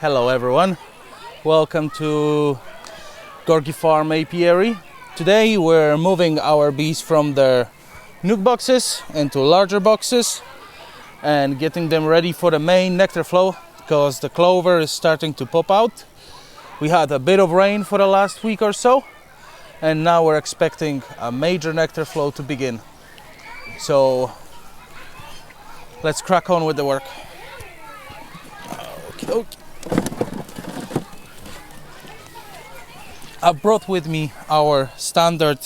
Hello everyone, welcome to Gorgie Farm apiary. Today we're moving our bees from their nuke boxes into larger boxes and getting them ready for the main nectar flow because the clover is starting to pop out. We had a bit of rain for the last week or so and now we're expecting a major nectar flow to begin. So let's crack on with the work. Okay. I brought with me our standard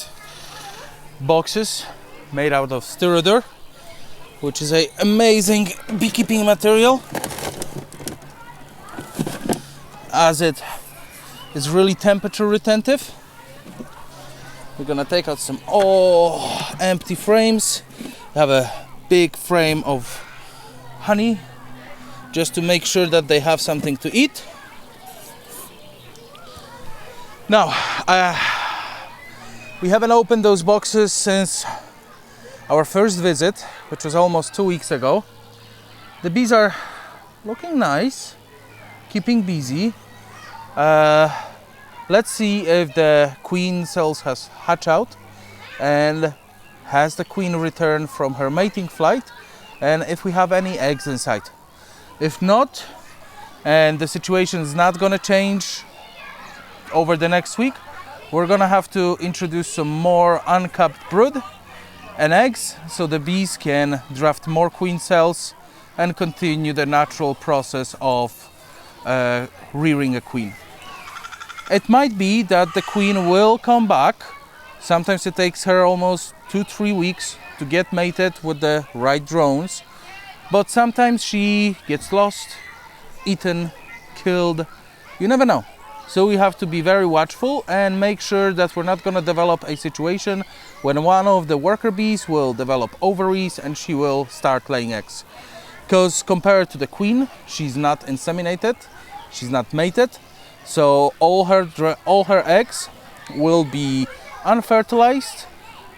boxes made out of styrodur, which is an amazing beekeeping material, as it is really temperature retentive. We're gonna take out some empty frames. We have a big frame of honey just to make sure that they have something to eat. Now, we haven't opened those boxes since our first visit, which was almost 2 weeks ago. The bees are looking nice, keeping busy. Let's see if the queen cells has hatched out and has the queen returned from her mating flight, and if we have any eggs inside. If not, and the situation is not gonna change over the next week, we're gonna have to introduce some more uncapped brood and eggs so the bees can draft more queen cells and continue the natural process of rearing a queen. It might be that the queen will come back. Sometimes it takes her almost 2-3 weeks to get mated with the right drones, but sometimes she gets lost, eaten, killed. You never know. So we have to be very watchful and make sure that we're not going to develop a situation when one of the worker bees will develop ovaries and she will start laying eggs. Because compared to the queen, she's not inseminated, she's not mated, so all her eggs will be unfertilized,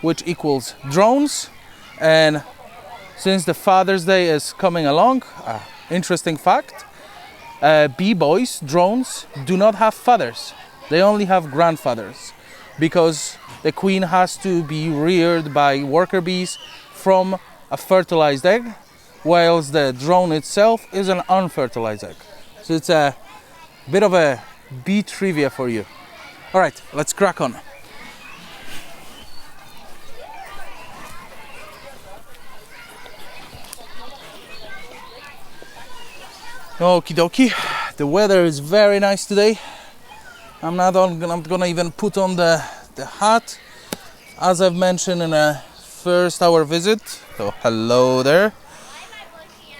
which equals drones. And since the Father's Day is coming along, interesting fact, bee boys, drones, do not have fathers. They only have grandfathers because the queen has to be reared by worker bees from a fertilized egg, whilst the drone itself is an unfertilized egg. So it's a bit of a bee trivia for you. All right, let's crack on. Okie dokie, the weather is very nice today. I'm gonna even put on the hat. As I've mentioned in a first hour visit, so hello there.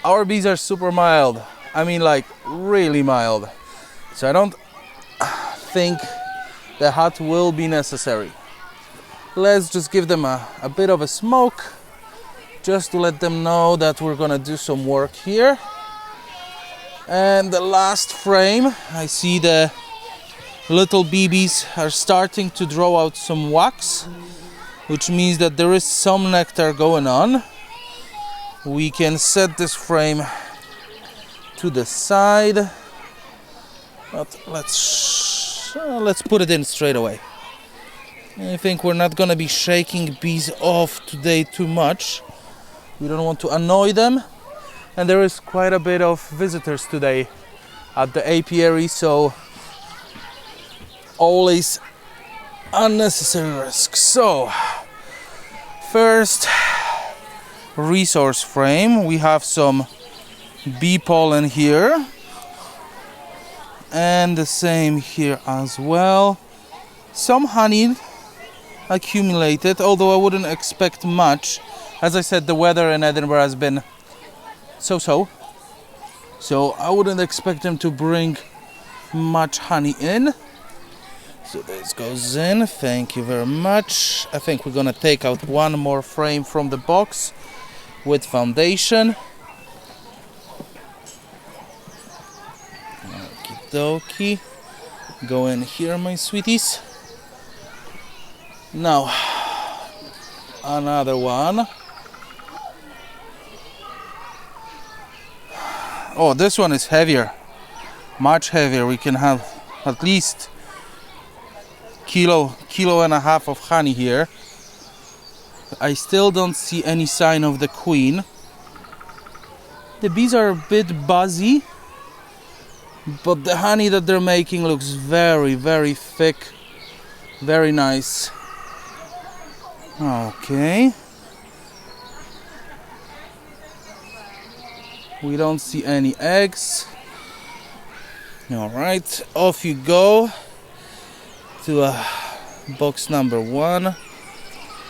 Our bees are super mild. I mean, like really mild. So I don't think the hat will be necessary. Let's just give them a bit of a smoke, just to let them know that we're gonna do some work here. And the last frame, I see the little BBs are starting to draw out some wax, which means that there is some nectar going on. We can set this frame to the side, but let's put it in straight away. I think we're not gonna be shaking bees off today too much. We don't want to annoy them. And there is quite a bit of visitors today at the apiary, so always unnecessary risk. So, first resource frame, we have some bee pollen here, and the same here as well. Some honey accumulated, although I wouldn't expect much. As I said, the weather in Edinburgh has been so I wouldn't expect them to bring much honey in. So this goes in, thank you very much. I think we're gonna take out one more frame from the box with foundation. Okie dokie, go in here, my sweeties. Now another one. Oh, this one is heavier. much heavier. We can have at least kilo and a half of honey here. I still don't see any sign of the queen. The bees are a bit buzzy, but the honey that they're making looks very, very thick, very nice. Okay. We don't see any eggs. All right, off you go to box number 1.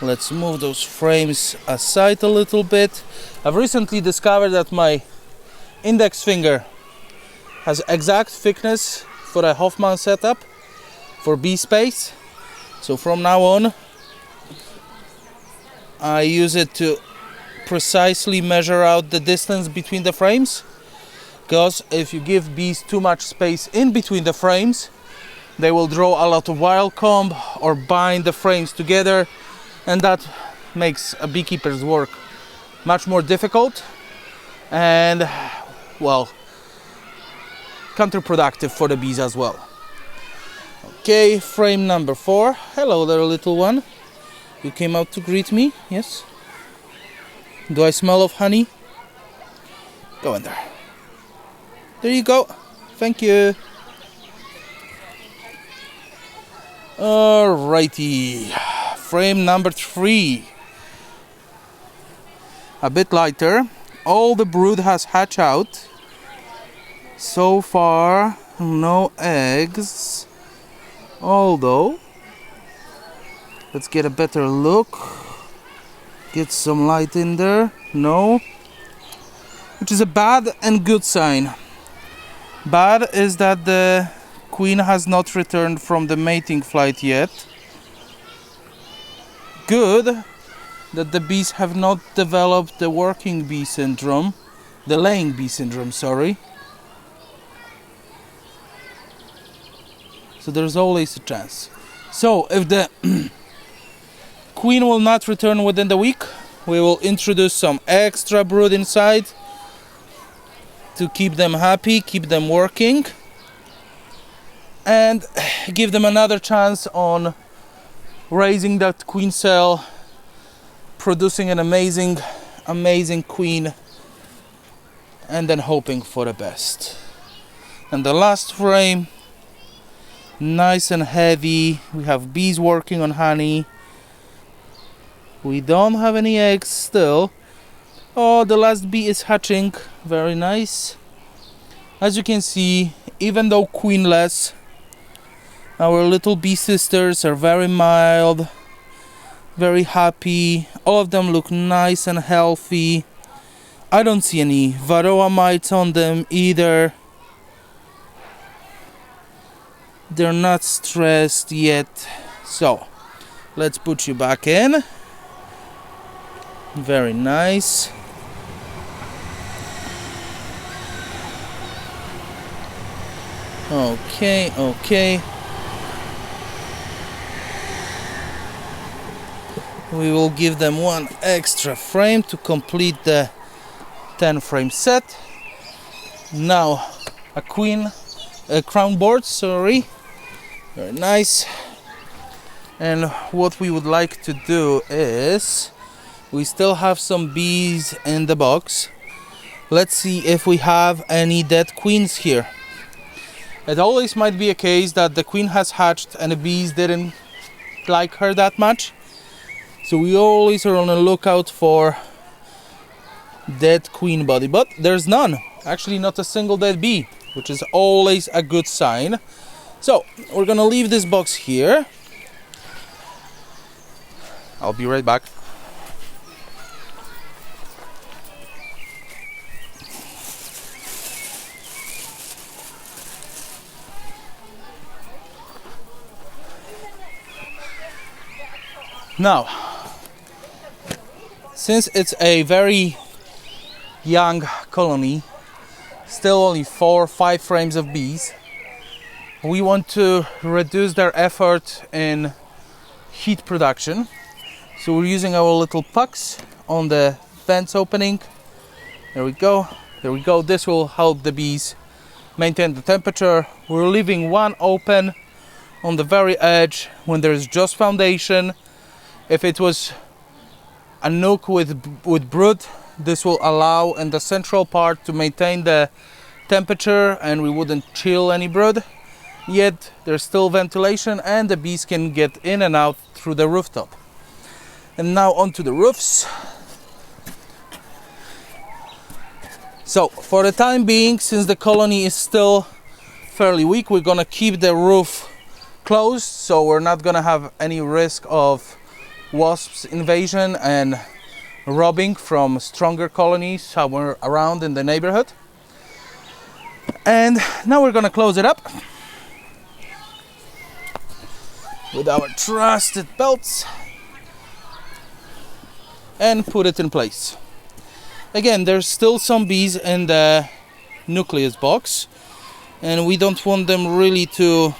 Let's move those frames aside a little bit. I've recently discovered that my index finger has exact thickness for a Hoffman setup for bee space. So from now on, I use it to precisely measure out the distance between the frames. Because if you give bees too much space in between the frames, they will draw a lot of wild comb or bind the frames together, and that makes a beekeeper's work much more difficult and, well, counterproductive for the bees as well. Okay, frame number 4. Hello there, little one. You came out to greet me, yes? Do I smell of honey? Go in there. There you go. Thank you. Alrighty. Frame number 3. A bit lighter. All the brood has hatched out. So far, no eggs. Although, let's get a better look. Get some light in there. No. Which is a bad and good sign. Bad is that the queen has not returned from the mating flight yet. Good that the bees have not developed the working bee syndrome. The laying bee syndrome, sorry. So there's always a chance. So if the queen will not return within the week, we will introduce some extra brood inside to keep them happy, keep them working, and give them another chance on raising that queen cell, producing an amazing queen, and then hoping for the best. And the last frame, nice and heavy. We have bees working on honey. We don't have any eggs still. Oh, the last bee is hatching. Very nice. As you can see, even though queenless, our little bee sisters are very mild, very happy. All of them look nice and healthy. I don't see any varroa mites on them either. They're not stressed yet. So, let's put you back in. Very nice. Okay. We will give them one extra frame to complete the 10 frame set. Now a crown board, sorry. Very nice. And what we would like to do is, we still have some bees in the box. Let's see if we have any dead queens here. It always might be a case that the queen has hatched and the bees didn't like her that much. So we always are on the lookout for dead queen body, but there's none. Actually, not a single dead bee, which is always a good sign. So we're gonna leave this box here. I'll be right back. Now, since it's a very young colony, still only 4 or 5 frames of bees, we want to reduce their effort in heat production. So we're using our little pucks on the vents opening. There we go. This will help the bees maintain the temperature. We're leaving one open on the very edge when there's just foundation. If it was a nook with brood, this will allow in the central part to maintain the temperature and we wouldn't chill any brood. Yet there's still ventilation and the bees can get in and out through the rooftop. And now onto the roofs. So for the time being, since the colony is still fairly weak, we're gonna keep the roof closed, so we're not gonna have any risk of wasps invasion and robbing from stronger colonies somewhere around in the neighborhood. And now we're gonna close it up with our trusted belts and put it in place. Again, there's still some bees in the nucleus box and we don't want them really to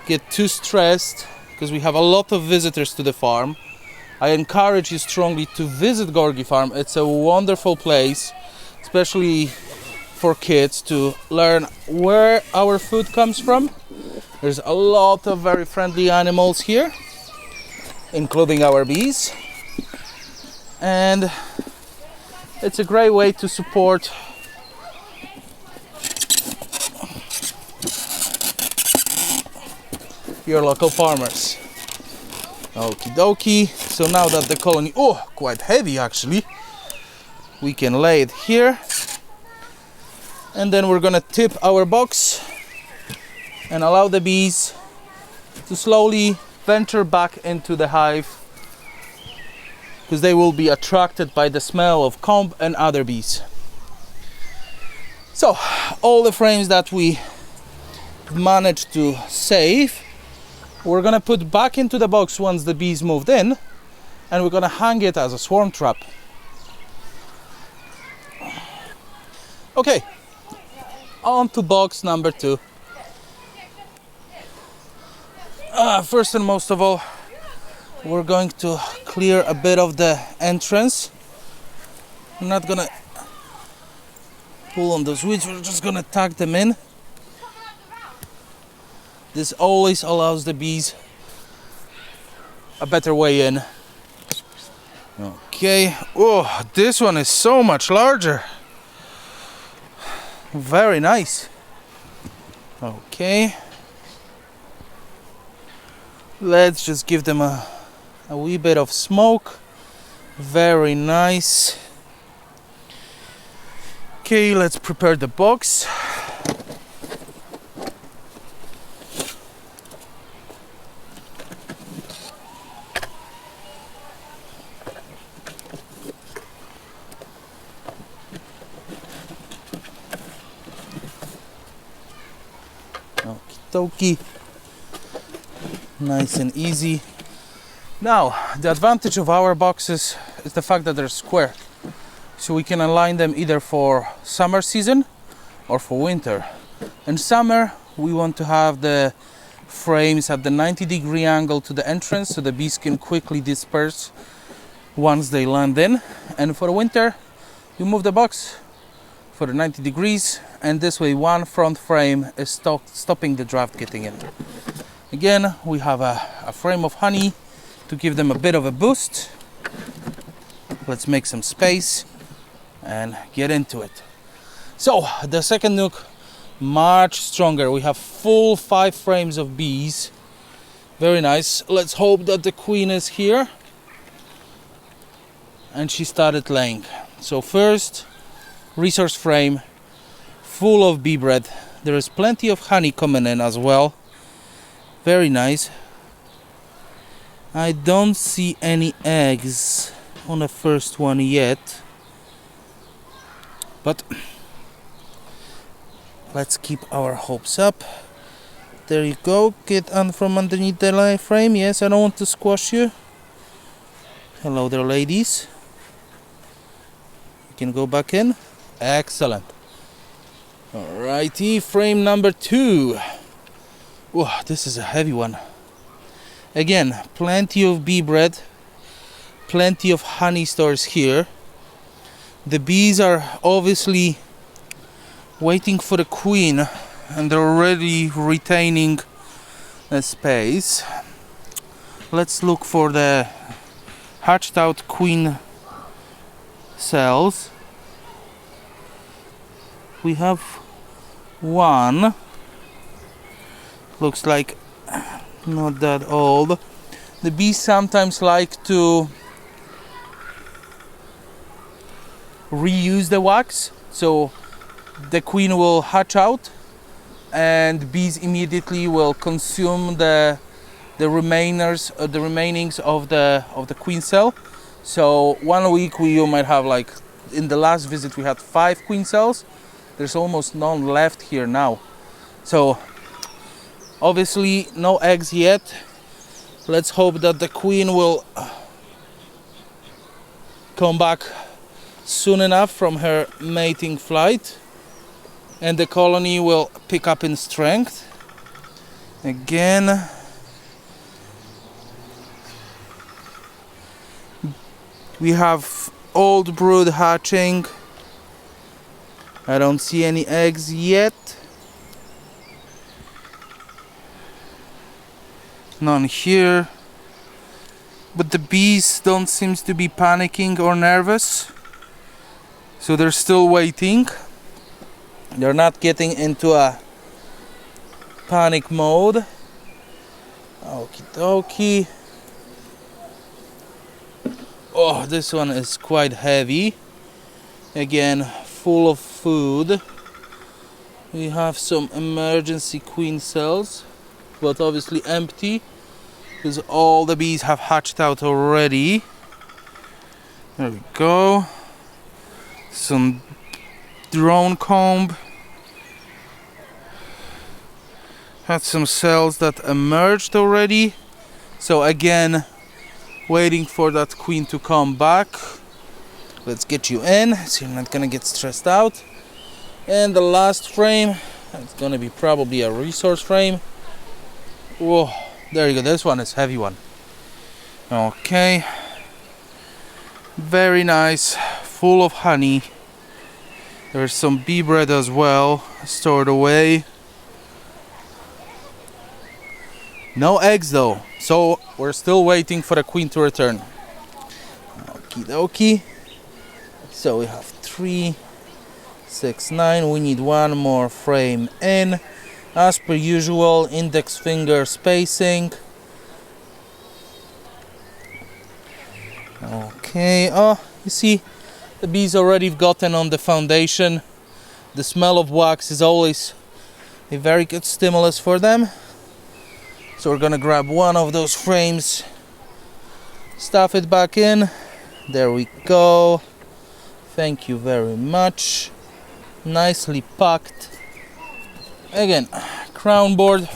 get too stressed because we have a lot of visitors to the farm. I encourage you strongly to visit Gorgie Farm. It's a wonderful place, especially for kids to learn where our food comes from. There's a lot of very friendly animals here, including our bees. And it's a great way to support your local farmers. Okie dokie. So now that the colony, quite heavy actually, we can lay it here. And then we're gonna tip our box and allow the bees to slowly venture back into the hive because they will be attracted by the smell of comb and other bees. So all the frames that we managed to save, we're gonna put back into the box once the bees moved in, and we're gonna hang it as a swarm trap. Okay, on to box number 2. First and most of all, we're going to clear a bit of the entrance. I'm not gonna pull on those weeds, we're just gonna tuck them in. This always allows the bees a better way in. Okay, this one is so much larger. Very nice. Okay, let's just give them a wee bit of smoke. Very nice. Okay, let's prepare the box. Okie dokie. Nice and easy. Now, the advantage of our boxes is the fact that they're square. So we can align them either for summer season or for winter. In summer, we want to have the frames at the 90-degree angle to the entrance so the bees can quickly disperse once they land in. And for winter, you move the box for the 90 degrees, and this way one front frame is stopping the draft getting in. Again, we have a frame of honey to give them a bit of a boost. Let's make some space and get into it. So the second nook, much stronger. We have full 5 frames of bees. Very nice. Let's hope that the queen is here. And she started laying. So first, resource frame full of bee bread. There is plenty of honey coming in as well. Very nice. I don't see any eggs on the first one yet, but let's keep our hopes up. There you go. Get on from underneath the light frame. Yes, I don't want to squash you. Hello there, ladies. You can go back in. Excellent. Alrighty, frame number 2. Oh, this is a heavy one. Again, plenty of bee bread, plenty of honey stores here. The bees are obviously waiting for the queen, and they're already retaining a space. Let's look for the hatched out queen cells. We have one, looks like not that old. The bees sometimes like to reuse the wax, so the queen will hatch out and bees immediately will consume the remainings of the queen cell. So 1 week you might have, like in the last visit we had 5 queen cells. There's almost none left here now. So obviously no eggs yet. Let's hope that the queen will come back soon enough from her mating flight and the colony will pick up in strength. Again, we have old brood hatching. I don't see any eggs yet. None here. But the bees don't seem to be panicking or nervous. So they're still waiting. They're not getting into a panic mode. Okie dokie. Oh, this one is quite heavy. Again, full of food. We have some emergency queen cells, but obviously empty because all the bees have hatched out already. There we go. Some drone comb. Had some cells that emerged already. So again, waiting for that queen to come back. Let's get you in so you're not gonna get stressed out. And the last frame, it's gonna be probably a resource frame. Whoa, there you go. This one is a heavy one. Okay, very nice, full of honey. There's some bee bread as well stored away. No eggs though, so we're still waiting for the queen to return. Okie dokie. So we have 3, 6, 9. We need one more frame in. As per usual, index finger spacing. Okay, oh, you see, the bees already gotten on the foundation. The smell of wax is always a very good stimulus for them. So we're gonna grab one of those frames, stuff it back in. There we go. Thank you very much. Nicely packed. Again, crown board.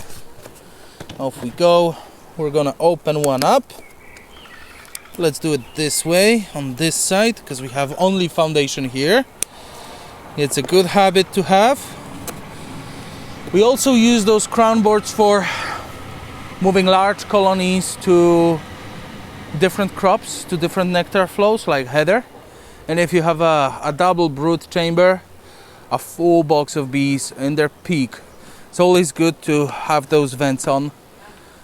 Off we go. We're gonna open one up. Let's do it this way, on this side, because we have only foundation here. It's a good habit to have. We also use those crown boards for moving large colonies to different crops, to different nectar flows like heather. And if you have a double brood chamber, a full box of bees in their peak, it's always good to have those vents on,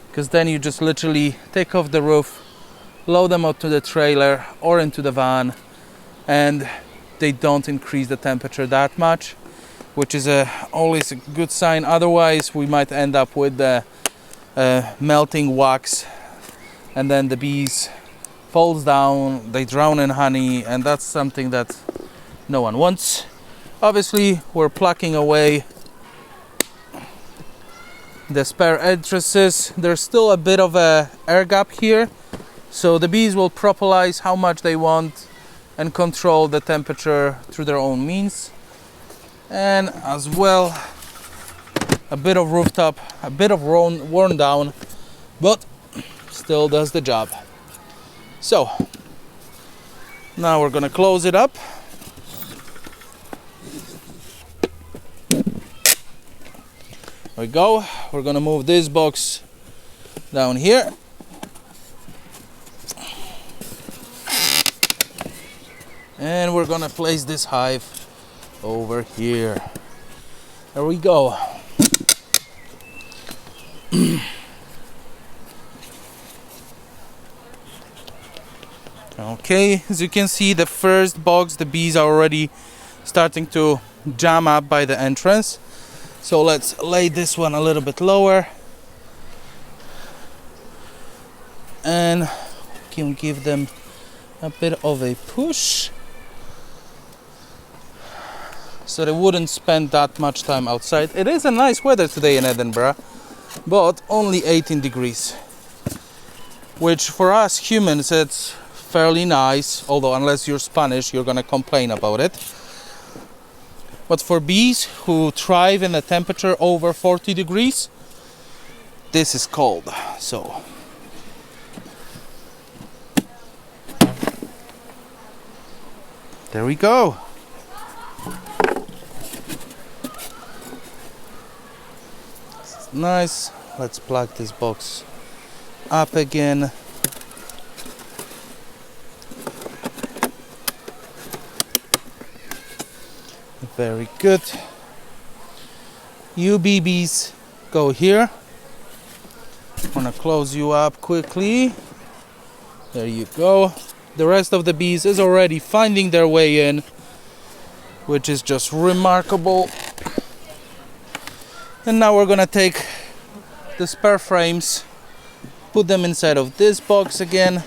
because then you just literally take off the roof, load them up to the trailer or into the van, and they don't increase the temperature that much, which is always a good sign. Otherwise we might end up with the melting wax, and then the bees falls down, they drown in honey, and that's something that no one wants. Obviously we're plucking away the spare entrances. There's still a bit of a air gap here, so the bees will propolize how much they want and control the temperature through their own means. And as well, a bit of rooftop, a bit of worn down, but still does the job. So now we're gonna close it up. There we go. We're gonna move this box down here. And we're gonna place this hive over here. There we go. Okay, as you can see, the first box, the bees are already starting to jam up by the entrance. So let's lay this one a little bit lower and can give them a bit of a push so they wouldn't spend that much time outside. It is a nice weather today in Edinburgh, but only 18 degrees, which for us humans it's fairly nice, although unless you're Spanish you're gonna complain about it. But for bees who thrive in a temperature over 40 degrees, this is cold. So there we go. Nice. Let's plug this box up again. Very good. You BBs go here. I'm gonna close you up quickly. There you go. The rest of the bees is already finding their way in, which is just remarkable. And now we're gonna take the spare frames, put them inside of this box again.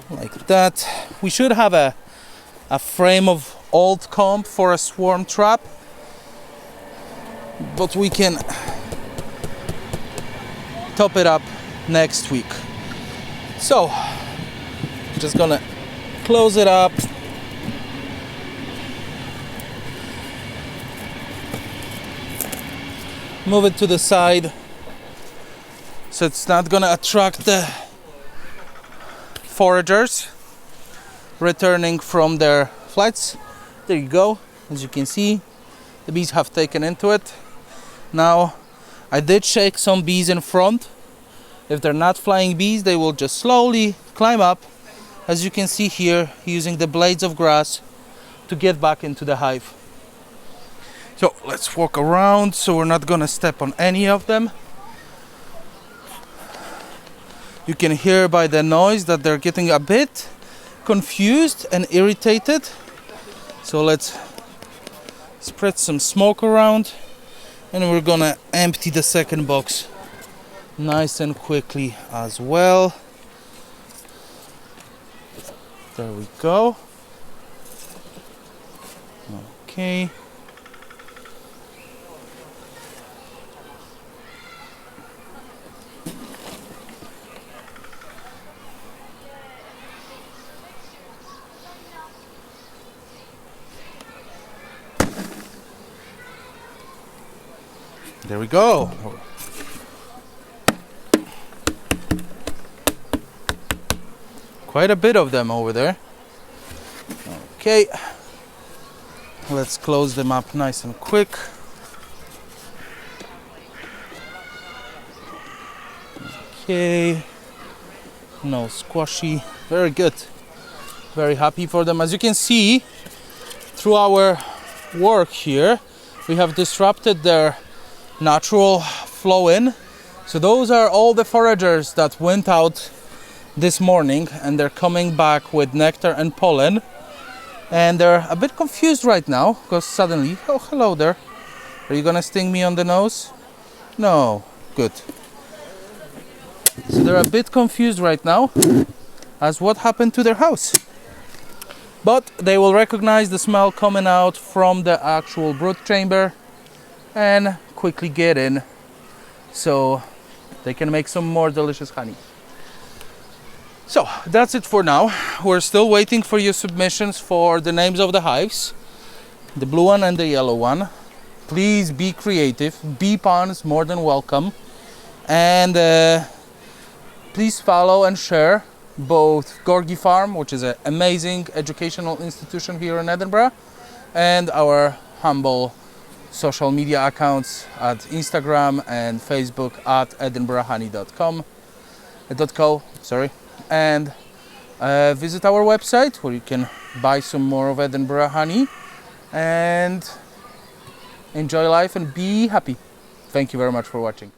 Like that. We should have a frame of old comb for a swarm trap, but we can top it up next week. So just gonna close it up. Move it to the side so it's not gonna attract the foragers returning from their flights. There you go. As you can see, the bees have taken into it. Now I did shake some bees in front. If they're not flying bees, they will just slowly climb up, as you can see here, using the blades of grass to get back into the hive. So let's walk around so we're not gonna step on any of them. You can hear by the noise that they're getting a bit confused and irritated. So let's spread some smoke around and we're gonna empty the second box nice and quickly as well. There we go. Okay. There we go. Quite a bit of them over there. Okay. Let's close them up nice and quick. Okay. No squashy. Very good. Very happy for them. As you can see, through our work here, we have disrupted their natural flow in. So those are all the foragers that went out this morning and they're coming back with nectar and pollen, and they're a bit confused right now because suddenly, oh hello there, are you gonna sting me on the nose? No, good. So they're a bit confused right now as what happened to their house, but they will recognize the smell coming out from the actual brood chamber and quickly get in so they can make some more delicious honey. So that's it for now. We're still waiting for your submissions for the names of the hives, the blue one and the yellow one. Please be creative. Bee puns more than welcome, and please follow and share both Gorgie Farm, which is an amazing educational institution here in Edinburgh, and our humble social media accounts at Instagram and Facebook at edinburghhoney.co, and visit our website where you can buy some more of Edinburgh honey, and enjoy life and be happy. Thank you very much for watching.